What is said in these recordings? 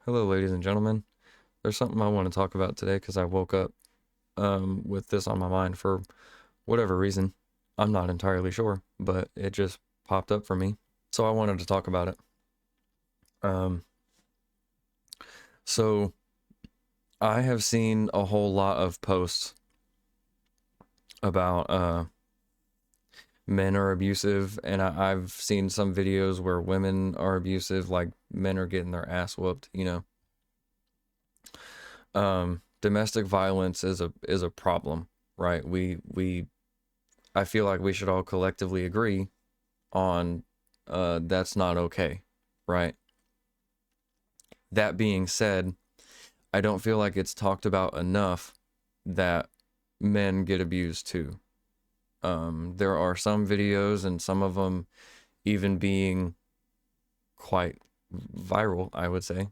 Hello, ladies and gentlemen. There's something I want to talk about today because I woke up with this on my mind for whatever reason. I'm not entirely sure, but it just popped up for me. So I wanted to talk about it. Um, so I have seen a whole lot of posts about men are abusive, and I've seen some videos where women are abusive, like men are getting their ass whooped. Domestic violence is a problem, right? We I feel like we should all collectively agree on that's not okay, right? That being said, I don't feel like it's talked about enough that men get abused too. There are some videos, and some of them even being quite viral, I would say,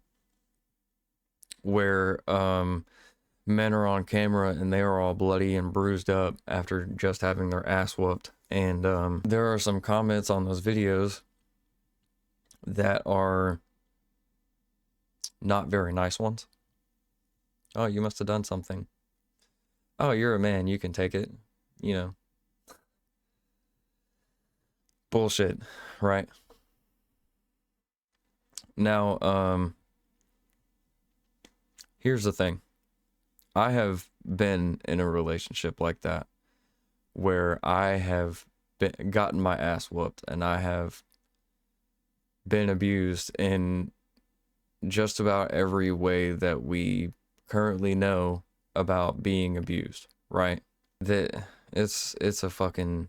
where men are on camera and they are all bloody and bruised up after just having their ass whooped. And there are some comments on those videos that are not very nice ones. Oh, you must have done something. Oh, you're a man, you can take it. You know, bullshit, right? Now, here's the thing. I have been in a relationship like that where I have gotten my ass whooped and I have been abused in just about every way that we currently know about being abused, right? That it's a fucking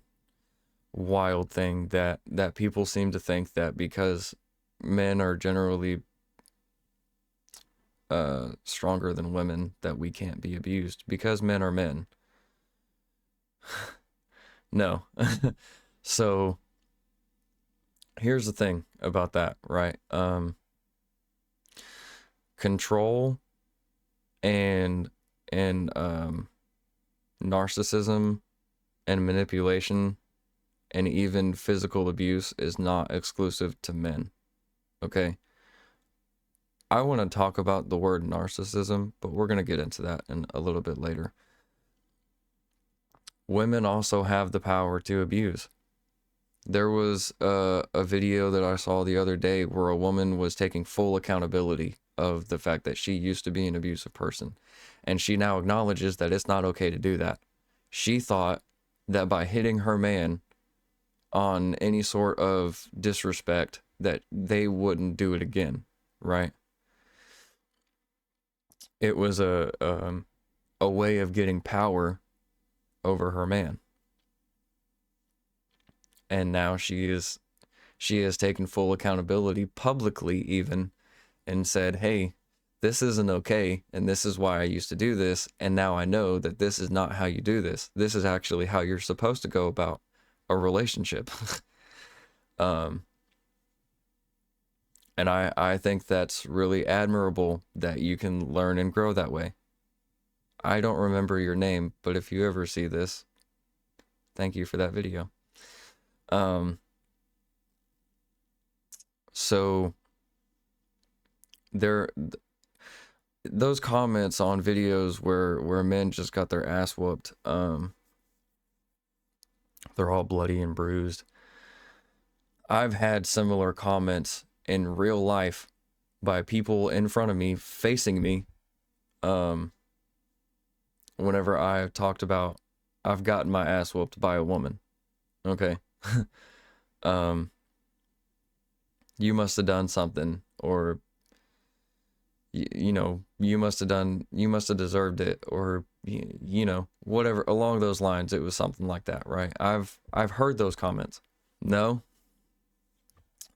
wild thing that people seem to think that because men are generally stronger than women that we can't be abused because men are men. No. So here's the thing about that, right? Control and and narcissism and manipulation and even physical abuse is not exclusive to men. Okay? I want to talk about the word narcissism, but we're going to get into that in a little bit later. Women also have the power to abuse. There was a video that I saw the other day where a woman was taking full accountability of the fact that she used to be an abusive person. And she now acknowledges that it's not okay to do that. She thought that by hitting her man on any sort of disrespect, that they wouldn't do it again, right? It was a way of getting power over her man. And now she has taken full accountability publicly even and said, "Hey, this isn't okay, and this is why I used to do this, and now I know that this is not how you do this. This is actually how you're supposed to go about a relationship." um and I think that's really admirable that you can learn and grow that way. I don't remember your name, but if you ever see this, thank you for that video. um so there those comments on videos where men just got their ass whooped, they're all bloody and bruised. I've had similar comments in real life by people in front of me facing me, um whenever I've talked about I've gotten my ass whooped by a woman. Okay. um you must have done something, or you must have deserved it, or whatever along those lines. It was something like that, right? I've heard those comments. No,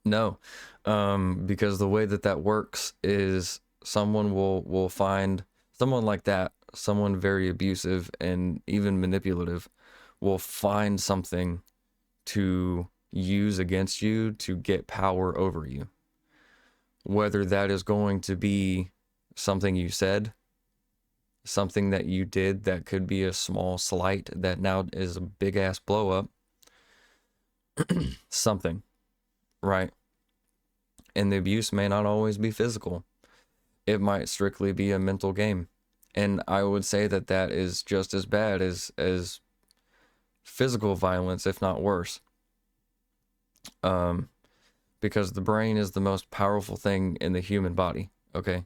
no. Because the way that that works is someone will find someone like that, someone very abusive and even manipulative, will find something to use against you to get power over you. Whether that is going to be something you said, something that you did that could be a small slight that now is a big ass blow up, something, right? And the abuse may not always be physical. it might strictly be a mental game. And I would say that that is just as bad as physical violence, if not worse. Because the brain is the most powerful thing in the human body, okay?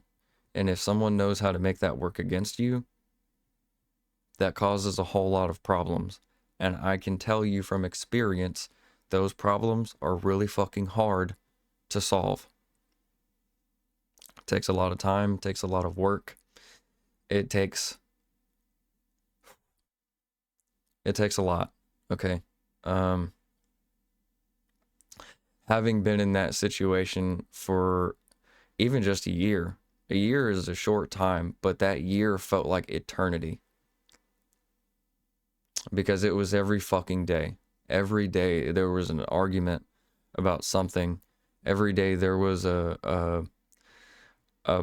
And if someone knows how to make that work against you, that causes a whole lot of problems. And I can tell you from experience, those problems are really fucking hard to solve. It takes a lot of time, takes a lot of work. It takes a lot, okay? Having been in that situation for even just a year is a short time, but that year felt like eternity. Because it was every fucking day. Every day there was an argument about something. Every day there was a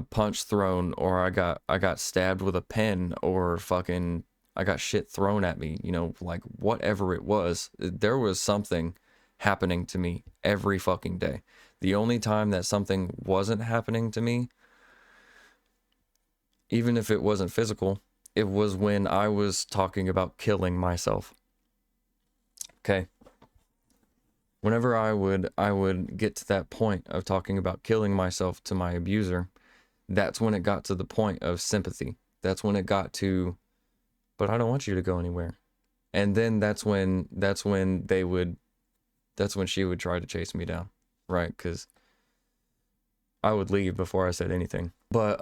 punch thrown, or I got stabbed with a pen, or fucking I got shit thrown at me, you know, like whatever it was. There was something happening to me every fucking day. The only time that something wasn't happening to me, even if it wasn't physical, it was when I was talking about killing myself. Okay. Whenever I would get to that point of talking about killing myself to my abuser, that's when it got to the point of sympathy. That's when it got to, but I don't want you to go anywhere. And then that's when she would try to chase me down, right? Because I would leave before I said anything. But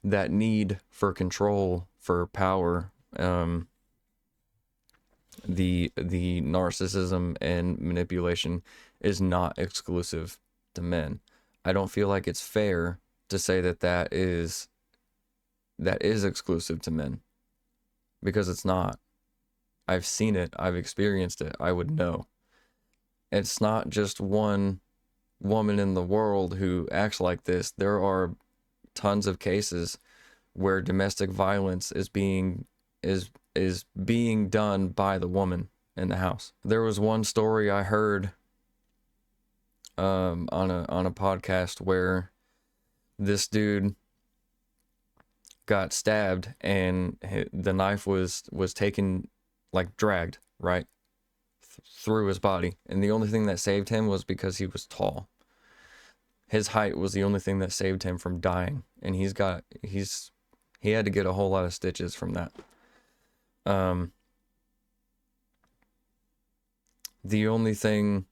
that need for control, for power, the narcissism and manipulation is not exclusive to men. I don't feel like it's fair to say that that is exclusive to men, because it's not. I've seen it, I've experienced it, I would know. It's not just one woman in the world who acts like this. There are tons of cases where domestic violence is being done by the woman in the house. There was one story I heard on a podcast where this dude got stabbed and the knife was taken, like dragged right through his body, and the only thing that saved him was because he was tall. His height was the only thing that saved him from dying, and he had to get a whole lot of stitches from that. The only thing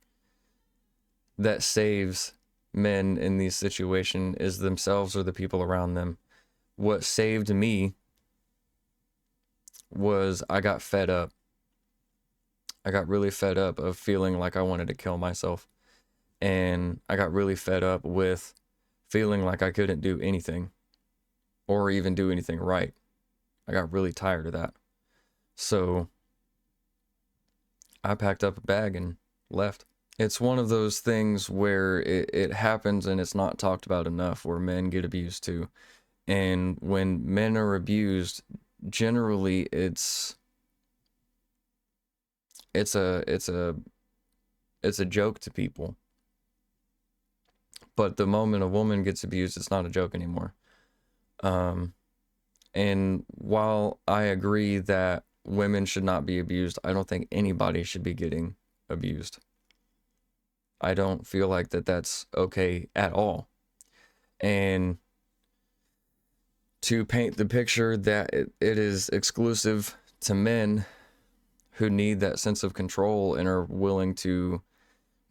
that saves men in these situations is themselves or the people around them. What saved me was I got fed up. I got really fed up of feeling like I wanted to kill myself. And I got really fed up with feeling like I couldn't do anything or even do anything right. I got really tired of that. So I packed up a bag and left. It's one of those things where it happens and it's not talked about enough, where men get abused too. And when men are abused, generally it's a joke to people. But the moment a woman gets abused, it's not a joke anymore. And while I agree that women should not be abused, I don't think anybody should be getting abused. I don't feel like that's okay at all. And to paint the picture that it is exclusive to men who need that sense of control and are willing to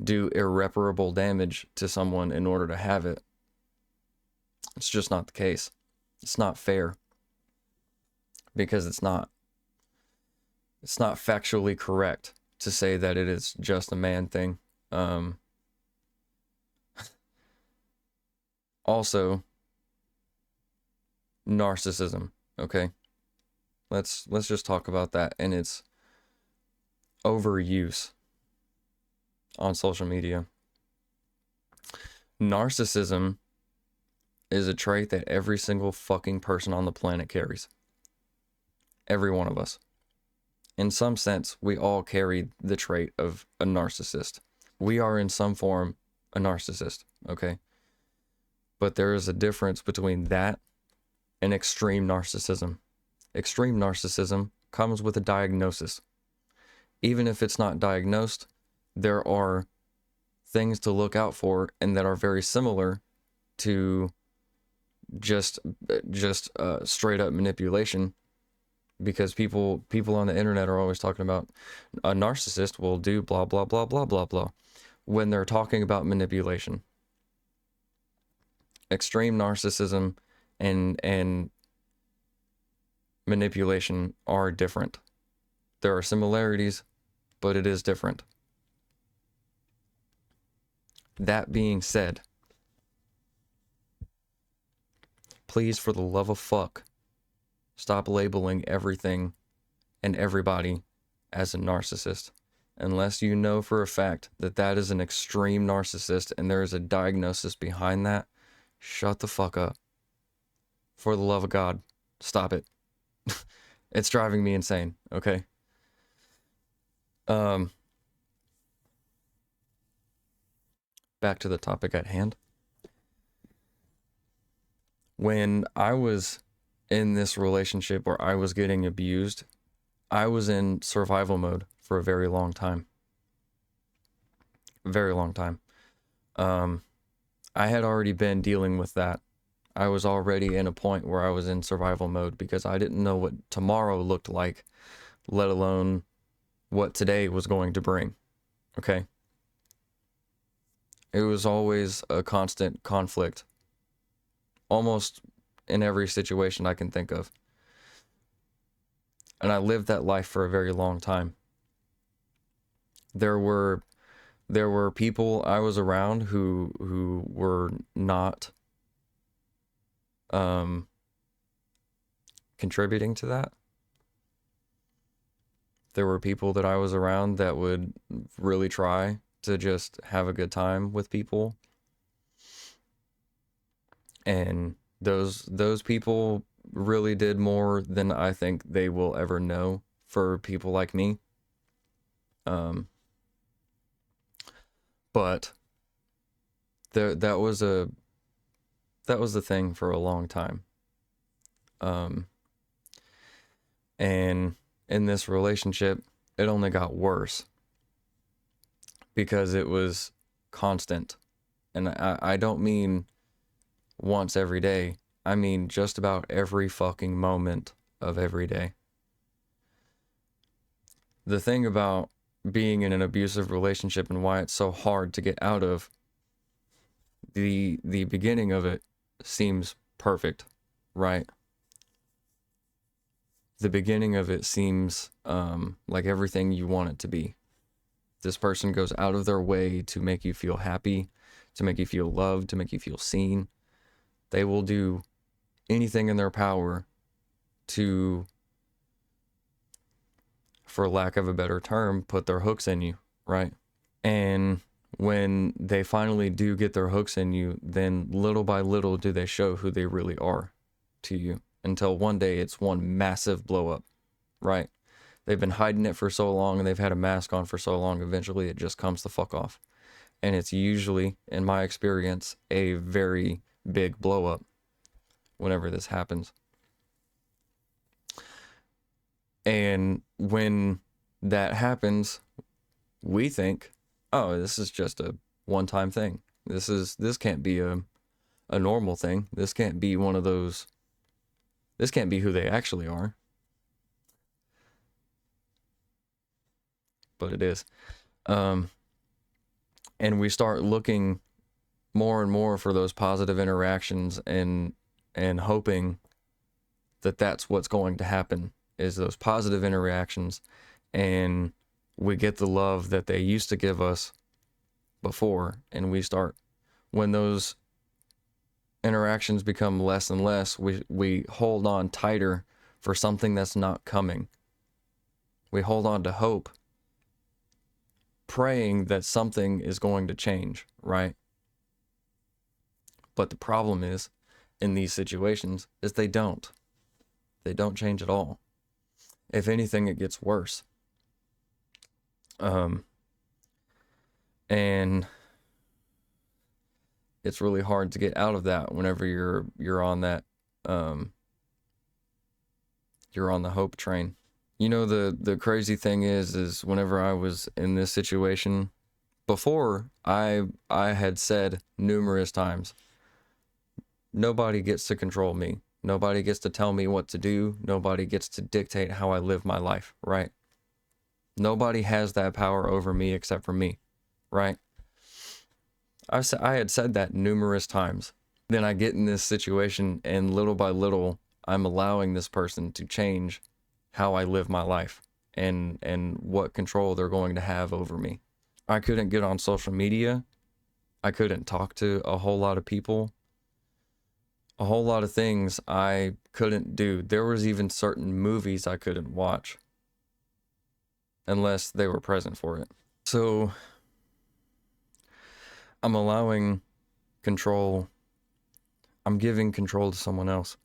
do irreparable damage to someone in order to have it, it's just not the case. It's not fair, because it's not factually correct to say that it is just a man thing. Also, narcissism, okay? Let's just talk about that and its overuse on social media. Narcissism is a trait that every single fucking person on the planet carries. Every one of us. In some sense, we all carry the trait of a narcissist. We are in some form a narcissist, okay? But there is a difference between that and extreme narcissism. Extreme narcissism comes with a diagnosis. Even if it's not diagnosed, there are things to look out for and that are very similar to just straight up manipulation, because people on the internet are always talking about a narcissist will do blah blah blah blah blah blah when they're talking about manipulation. Extreme narcissism and manipulation are different. There are similarities, but it is different. That being said, please, for the love of fuck, stop labeling everything and everybody as a narcissist. Unless you know for a fact that that is an extreme narcissist and there is a diagnosis behind that, shut the fuck up. For the love of God, stop it. It's driving me insane, okay? Back to the topic at hand. When I was in this relationship where I was getting abused, I was in survival mode for a very long time. Very long time. I had already been dealing with that. I was already in a point where I was in survival mode because I didn't know what tomorrow looked like, let alone what today was going to bring. Okay? It was always a constant conflict, almost in every situation I can think of. And I lived that life for a very long time. There were people I was around who were not contributing to that. There were people that I was around that would really try to just have a good time with people. And those people really did more than I think they will ever know for people like me. But that was the thing for a long time. And in this relationship, it only got worse because it was constant. And I don't mean once every day. I mean just about every fucking moment of every day. The thing about being in an abusive relationship and why it's so hard to get out of, the beginning of it seems perfect, right? The beginning of it seems like everything you want it to be. This person goes out of their way to make you feel happy, to make you feel loved, to make you feel seen. They will do anything in their power to, for lack of a better term, put their hooks in you, right? And when they finally do get their hooks in you, then little by little do they show who they really are to you, until one day it's one massive blow up, right? They've been hiding it for so long and they've had a mask on for so long, eventually it just comes the fuck off. And it's usually, in my experience, a very big blow up whenever this happens. And when that happens, we think, oh, this is just a one-time thing. This can't be a normal thing. This can't be one of those, this can't be who they actually are. But it is. And we start looking more and more for those positive interactions and hoping that that's what's going to happen, is those positive interactions, and we get the love that they used to give us before, and we start, when those interactions become less and less, we hold on tighter for something that's not coming. We hold on to hope, praying that something is going to change, right? But the problem is, in these situations, is they don't. They don't change at all. If anything, it gets worse. And it's really hard to get out of that whenever you're on that um you're on the hope train. You know, the crazy thing is whenever I was in this situation before, I had said numerous times, nobody gets to control me. Nobody gets to tell me what to do. Nobody gets to dictate how I live my life, right? Nobody has that power over me except for me, right? I had said that numerous times. Then I get in this situation, and little by little, I'm allowing this person to change how I live my life and what control they're going to have over me. I couldn't get on social media. I couldn't talk to a whole lot of people. A whole lot of things I couldn't do. There was even certain movies I couldn't watch unless they were present for it. So I'm allowing control. I'm giving control to someone else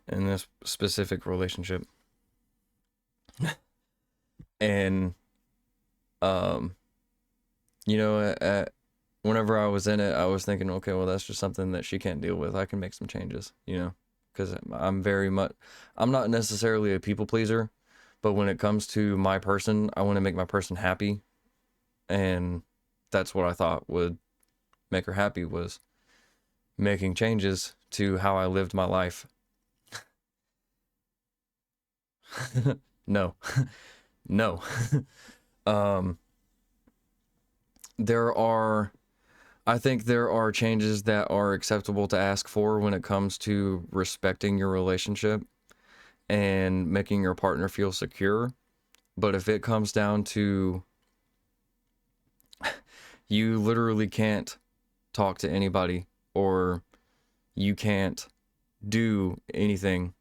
in this specific relationship. And you know, whenever I was in it, I was thinking, okay, well, that's just something that she can't deal with. I can make some changes, you know, because I'm not necessarily a people pleaser, but when it comes to my person, I want to make my person happy. And that's what I thought would make her happy, was making changes to how I lived my life. No, no. There are, I think there are changes that are acceptable to ask for when it comes to respecting your relationship and making your partner feel secure. But if it comes down to you literally can't talk to anybody, or you can't do anything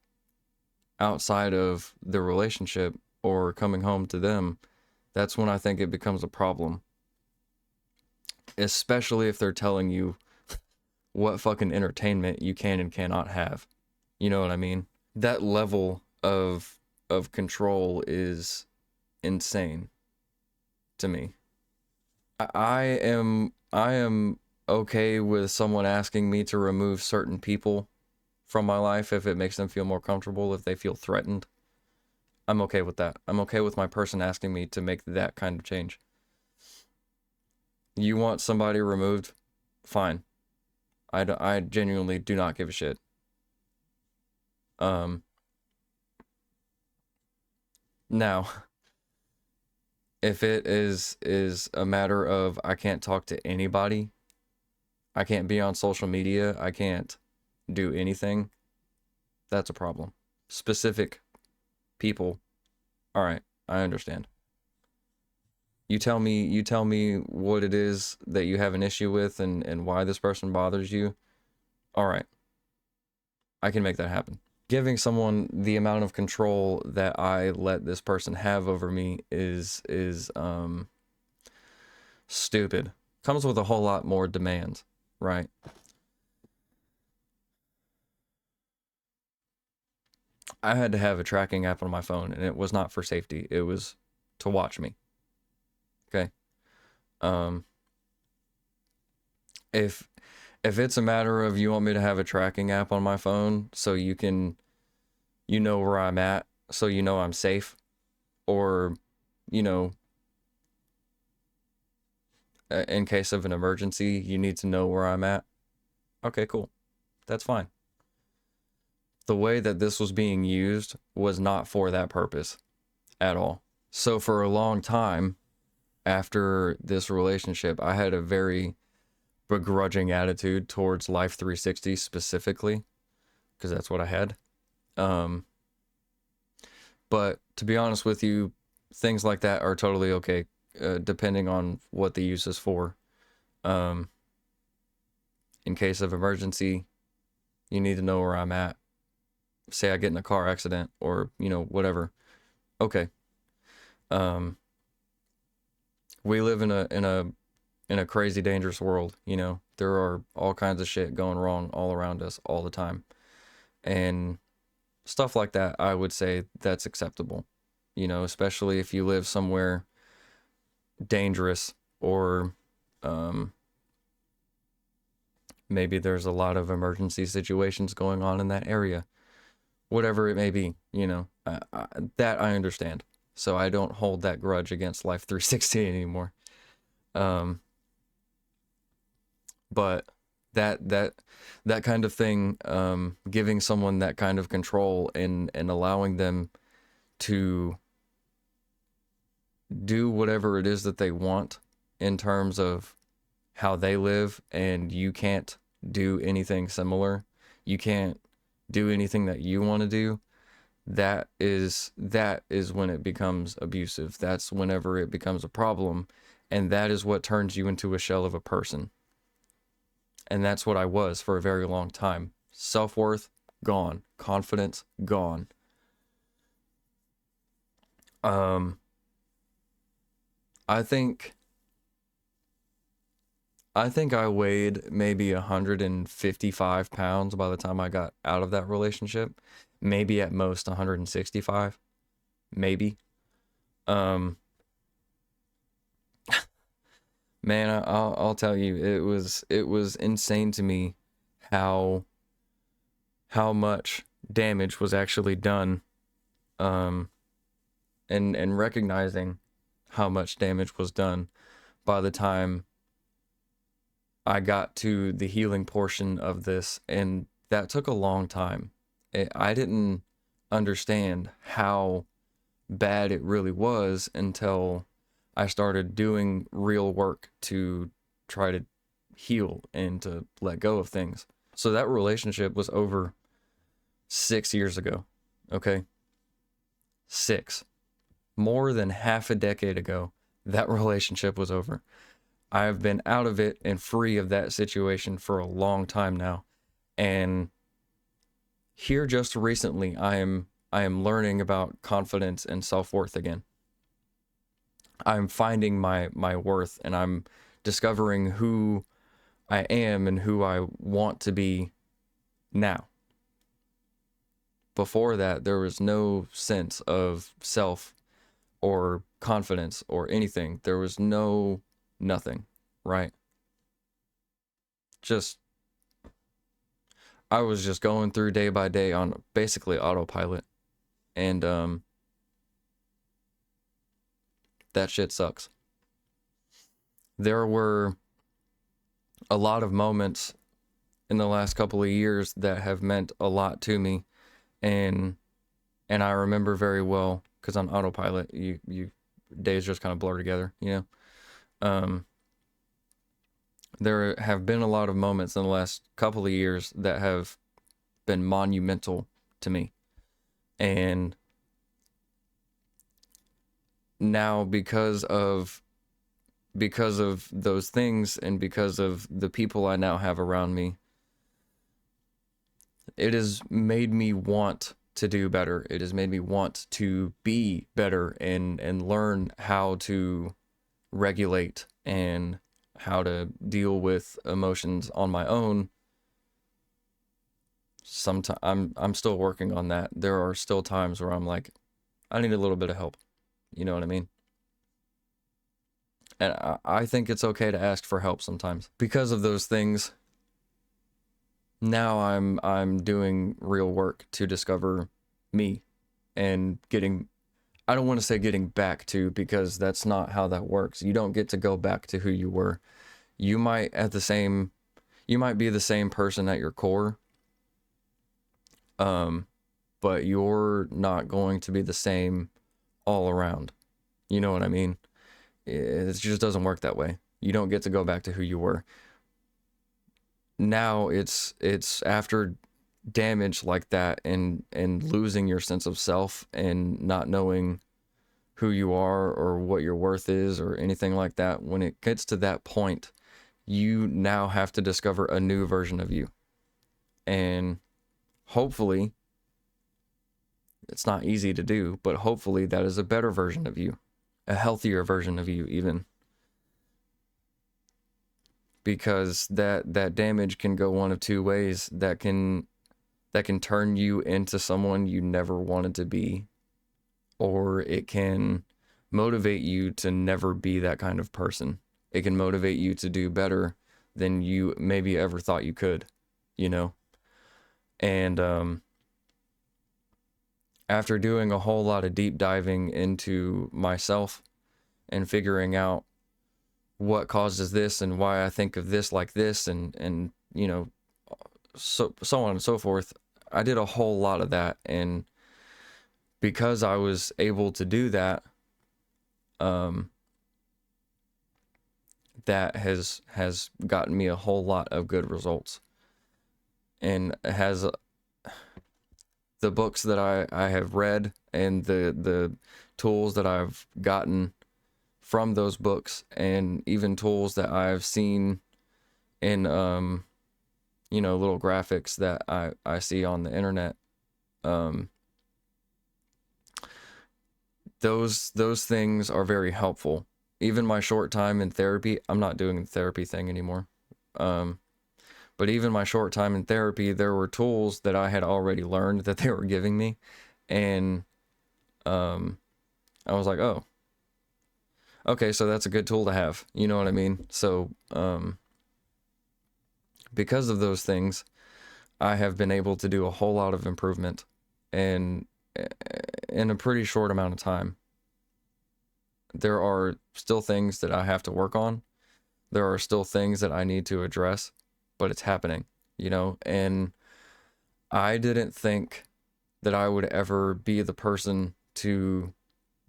outside of the relationship or coming home to them, that's when I think it becomes a problem. Especially if they're telling you what fucking entertainment you can and cannot have. You know what I mean? That level of control is insane to me. I am okay with someone asking me to remove certain people from my life if it makes them feel more comfortable, if they feel threatened. I'm okay with that. I'm okay with my person asking me to make that kind of change. You want somebody removed? Fine. I genuinely do not give a shit. Now, if it is a matter of I can't talk to anybody, I can't be on social media, I can't do anything, that's a problem. Specific people, all right, I understand. You tell me what it is that you have an issue with and why this person bothers you. All right, I can make that happen. Giving someone the amount of control that I let this person have over me is stupid. Comes with a whole lot more demands, right? I had to have a tracking app on my phone, and it was not for safety. It was to watch me. Okay. Um, if it's a matter of you want me to have a tracking app on my phone so you know where I'm at, so you know I'm safe, or you know, in case of an emergency, you need to know where I'm at. Okay, cool. That's fine. The way that this was being used was not for that purpose at all. So for a long time after this relationship, I had a very begrudging attitude towards Life 360 specifically, because that's what I had. But to be honest with you, things like that are totally okay, depending on what the use is for. In case of emergency, you need to know where I'm at. Say I get in a car accident or, you know, whatever. Okay. We live in a crazy dangerous world, you know. There are all kinds of shit going wrong all around us all the time. And stuff like that, I would say that's acceptable. You know, especially if you live somewhere dangerous or Maybe there's a lot of emergency situations going on in that area. Whatever it may be, that I understand. So I don't hold that grudge against Life 360 anymore. Um, but that kind of thing, giving someone that kind of control and allowing them to do whatever it is that they want in terms of how they live, and you can't do anything similar. You can't do anything that you want to do. That is when it becomes abusive. That's whenever it becomes a problem, and that is what turns you into a shell of a person. And that's what I was for a very long time. Self-worth gone, confidence gone. I think I weighed maybe 155 pounds by the time I got out of that relationship. Maybe at most 165. Maybe. Um, Man, I'll tell you, it was insane to me how much damage was actually done, um, and recognizing how much damage was done by the time I got to the healing portion of this, and that took a long time. I didn't understand how bad it really was until I started doing real work to try to heal and to let go of things. So that relationship was over 6 years ago. Okay? 6. More than half a decade ago, that relationship was over. I've been out of it and free of that situation for a long time now. And here just recently, I am learning about confidence and self-worth again. I'm finding my worth, and I'm discovering who I am and who I want to be now. Before that, there was no sense of self or confidence or anything. There was nothing, right? I was just going through day by day on basically autopilot, and that shit sucks. There were a lot of moments in the last couple of years that have meant a lot to me, and I remember very well, because on autopilot, you days just kind of blur together, there have been a lot of moments in the last couple of years that have been monumental to me, and now because of those things and because of the people I now have around me, it has made me want to do better. It has made me want to be better and learn how to regulate and how to deal with emotions on my own. Sometimes I'm still working on that. There are still times where I'm like, I need a little bit of help. You know what I mean? And I think it's okay to ask for help sometimes. Because of those things, now I'm doing real work to discover me and I don't want to say getting back to, because that's not how that works. You don't get to go back to who you were. You might be the same person at your core, but you're not going to be the same all around. You know what I mean? It just doesn't work that way. You don't get to go back to who you were. Now it's after damage like that and losing your sense of self and not knowing who you are or what your worth is or anything like that. When it gets to that point, you now have to discover a new version of you. And hopefully, it's not easy to do, but hopefully that is a better version of you, a healthier version of you even. Because that damage can go one of two ways. That can turn you into someone you never wanted to be, or it can motivate you to never be that kind of person. It can motivate you to do better than you maybe ever thought you could, you know? And after doing a whole lot of deep diving into myself and figuring out what causes this and why I think of this like this, and you know, so on and so forth, I did a whole lot of that. And because I was able to do that, that has gotten me a whole lot of good results, and has the books that I have read and the tools that I've gotten from those books, and even tools that I've seen in you know, little graphics that I see on the internet, those things are very helpful. Even my short time in therapy, I'm not doing the therapy thing anymore. But even my short time in therapy, there were tools that I had already learned that they were giving me. And I was like, oh, okay, so that's a good tool to have. You know what I mean? So because of those things, I have been able to do a whole lot of improvement, and in a pretty short amount of time. There are still things that I have to work on. There are still things that I need to address, but it's happening, you know? And I didn't think that I would ever be the person to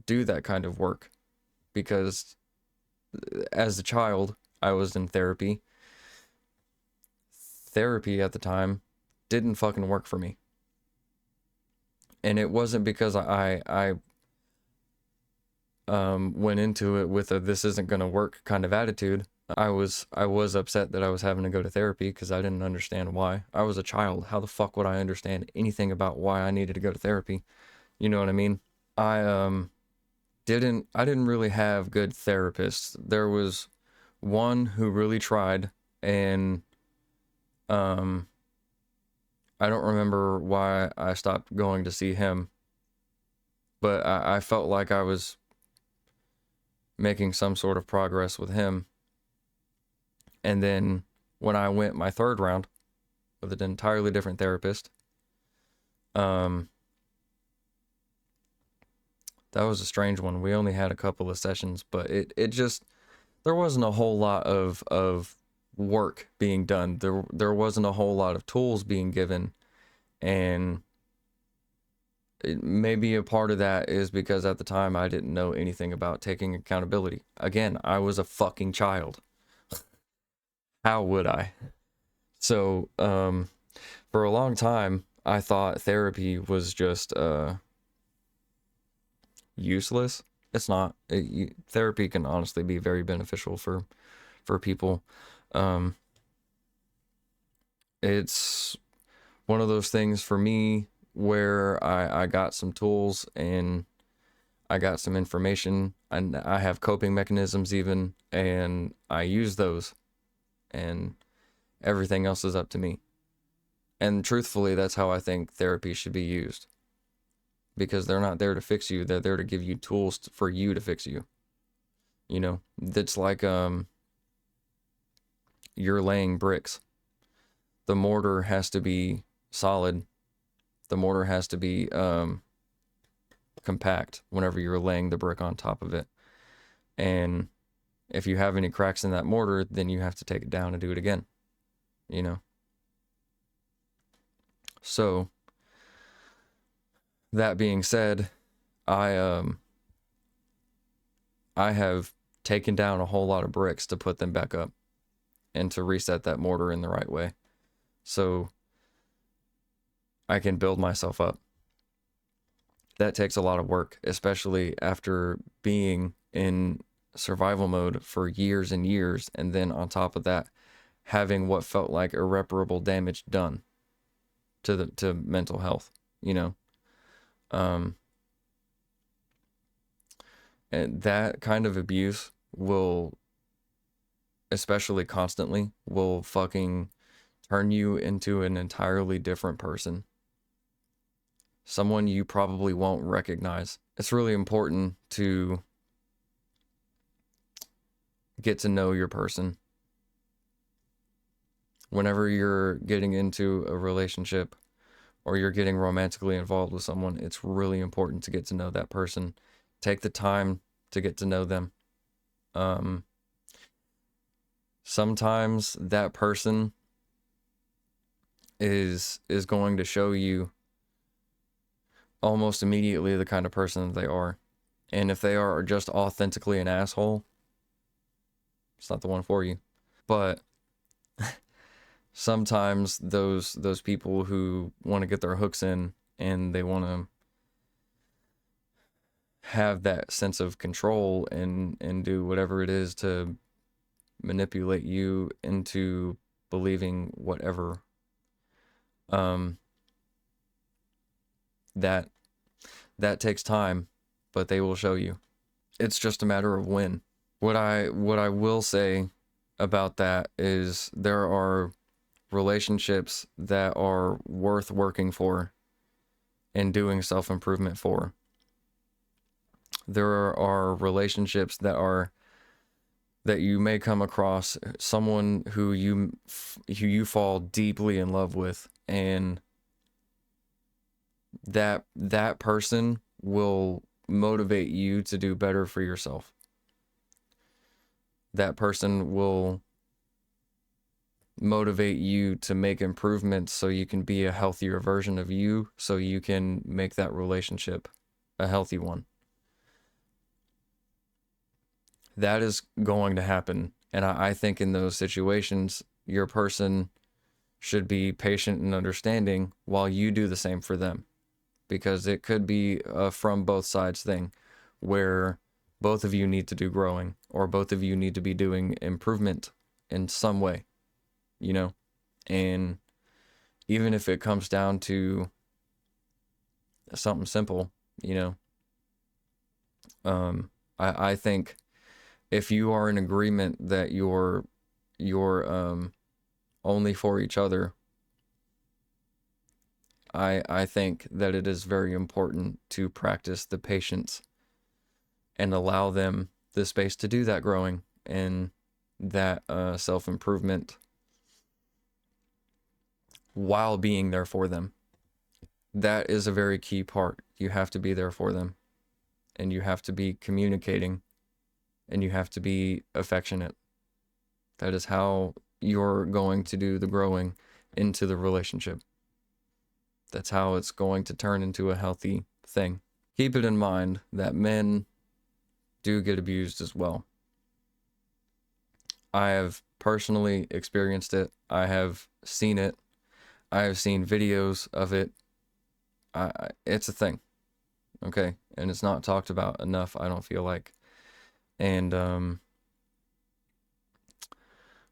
do that kind of work, because as a child, I was in therapy. Therapy at the time didn't fucking work for me. And it wasn't because I went into it with a this isn't gonna work kind of attitude. I was upset that I was having to go to therapy because I didn't understand why. I was a child. How the fuck would I understand anything about why I needed to go to therapy? You know what I mean? I didn't really have good therapists. There was one who really tried, and I don't remember why I stopped going to see him, but I felt like I was making some sort of progress with him. And then when I went my third round with an entirely different therapist, that was a strange one. We only had a couple of sessions, but it just, there wasn't a whole lot of work being done. There wasn't a whole lot of tools being given, and maybe a part of that is because at the time I didn't know anything about taking accountability. Again, I was a fucking child. How would I? So, for a long time, I thought therapy was just useless. It's not. Therapy can honestly be very beneficial for people. It's one of those things for me where I got some tools and I got some information, and I have coping mechanisms even, and I use those, and everything else is up to me. And truthfully, that's how I think therapy should be used, because they're not there to fix you. They're there to give you tools for you to fix you. You know, that's like you're laying bricks. The mortar has to be solid. The mortar has to be compact whenever you're laying the brick on top of it. And if you have any cracks in that mortar, then you have to take it down and do it again. You know? So, that being said, I have taken down a whole lot of bricks to put them back up and to reset that mortar in the right way, so I can build myself up. That takes a lot of work, especially after being in survival mode for years and years, and then on top of that, having what felt like irreparable damage done to mental health, you know. And that kind of abuse will, especially constantly, will fucking turn you into an entirely different person. Someone you probably won't recognize. It's really important to get to know your person. whenever you're getting into a relationship or you're getting romantically involved with someone, it's really important to get to know that person. Take the time to get to know them. Sometimes that person is going to show you almost immediately the kind of person that they are. And if they are just authentically an asshole, it's not the one for you. But sometimes those people who want to get their hooks in and they want to have that sense of control and do whatever it is to manipulate you into believing whatever, that takes time, but they will show you. It's just a matter of when. What I will say about that is there are relationships that are worth working for and doing self-improvement for. There are relationships that you may come across someone who you fall deeply in love with, and that person will motivate you to do better for yourself. That person will motivate you to make improvements so you can be a healthier version of you, so you can make that relationship a healthy one. That is going to happen. And I think in those situations, your person should be patient and understanding while you do the same for them. Because it could be a from both sides thing where both of you need to do growing, or both of you need to be doing improvement in some way, you know? And even if it comes down to something simple, you know, I think if you are in agreement that you're only for each other, I think that it is very important to practice the patience and allow them the space to do that growing and that self-improvement while being there for them. That is a very key part. You have to be there for them, and you have to be communicating, and you have to be affectionate. That is how you're going to do the growing into the relationship. That's how it's going to turn into a healthy thing. Keep it in mind that men do get abused as well. I have personally experienced it. I have seen it. I have seen videos of it. It's a thing, okay? And it's not talked about enough, I don't feel like. And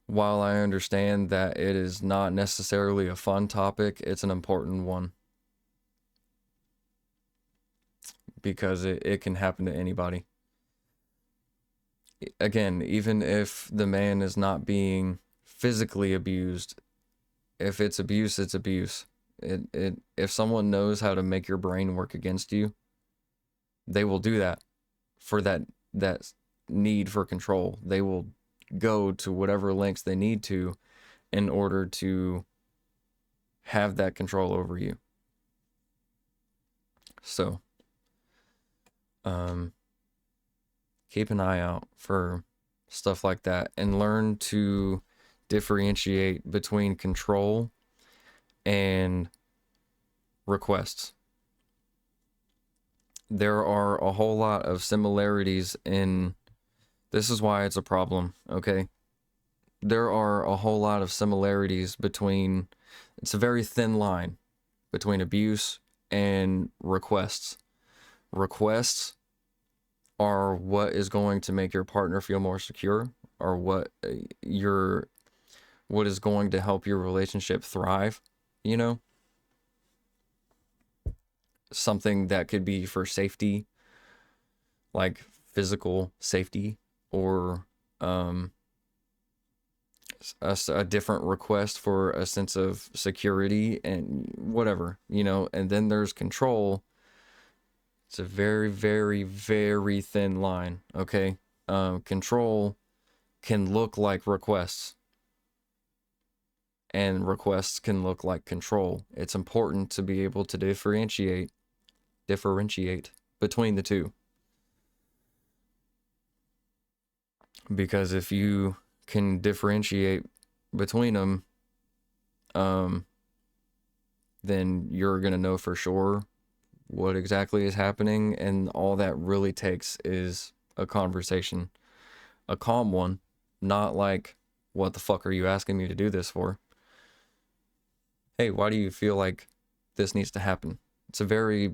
while I understand that it is not necessarily a fun topic, it's an important one. Because it can happen to anybody. Again, even if the man is not being physically abused, if it's abuse, it's abuse. If someone knows how to make your brain work against you, they will do that for that need for control. They will go to whatever lengths they need to in order to have that control over you. So, keep an eye out for stuff like that and learn to differentiate between control and requests. There are a whole lot of similarities in this is why it's a problem, okay? There are a whole lot of similarities between, it's a very thin line between abuse and requests. Requests are what is going to make your partner feel more secure, or what is going to help your relationship thrive, you know? Something that could be for safety, like physical safety, or a different request for a sense of security and whatever, you know. And then there's control. It's a very, very, very thin line, okay? Control can look like requests. and requests can look like control. It's important to be able to differentiate between the two. Because if you can differentiate between them, then you're going to know for sure what exactly is happening. And all that really takes is a conversation, a calm one, not like, what the fuck are you asking me to do this for? Hey, why do you feel like this needs to happen? It's a very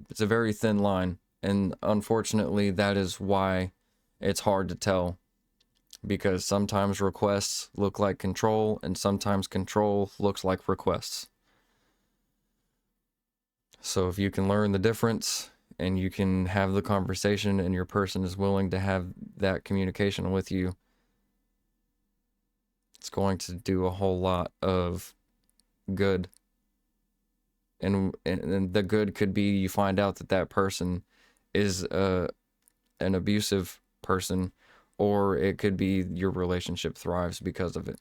thin line. And unfortunately, that is why it's hard to tell, because sometimes requests look like control and sometimes control looks like requests. So if you can learn the difference and you can have the conversation and your person is willing to have that communication with you, it's going to do a whole lot of good. And the good could be you find out that that person is an abusive person, or it could be your relationship thrives because of it,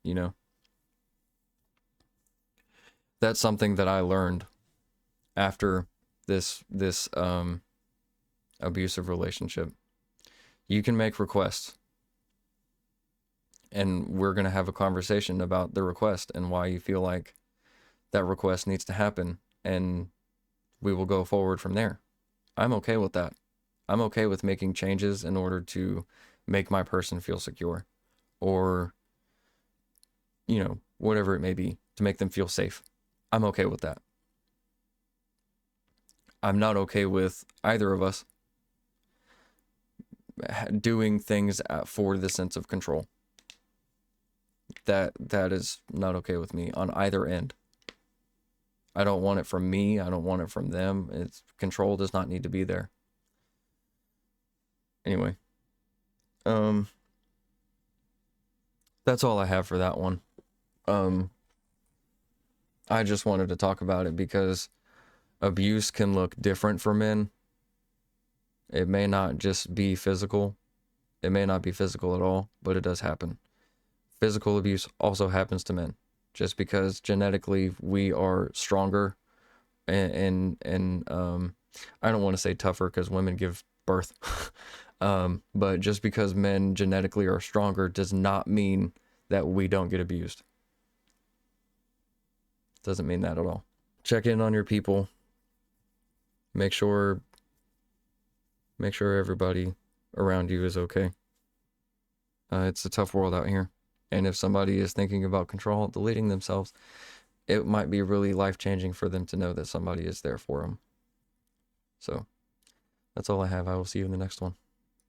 you know? That's something that I learned after this abusive relationship. You can make requests, and we're going to have a conversation about the request and why you feel like that request needs to happen, and we will go forward from there. I'm okay with that. I'm okay with making changes in order to make my person feel secure, or, you know, whatever it may be, to make them feel safe. I'm okay with that. I'm not okay with either of us doing things for the sense of control. That is not okay with me on either end. I don't want it from me. I don't want it from them. It's control does not need to be there. Anyway, that's all I have for that one. I just wanted to talk about it because abuse can look different for men. It may not just be physical. It may not be physical at all, but it does happen. Physical abuse also happens to men. Just because genetically we are stronger and I don't want to say tougher because women give birth. But just because men genetically are stronger does not mean that we don't get abused. Doesn't mean that at all. Check in on your people. Make sure everybody around you is okay. It's a tough world out here. And if somebody is thinking about control, deleting themselves, it might be really life-changing for them to know that somebody is there for them. So, that's all I have. I will see you in the next one.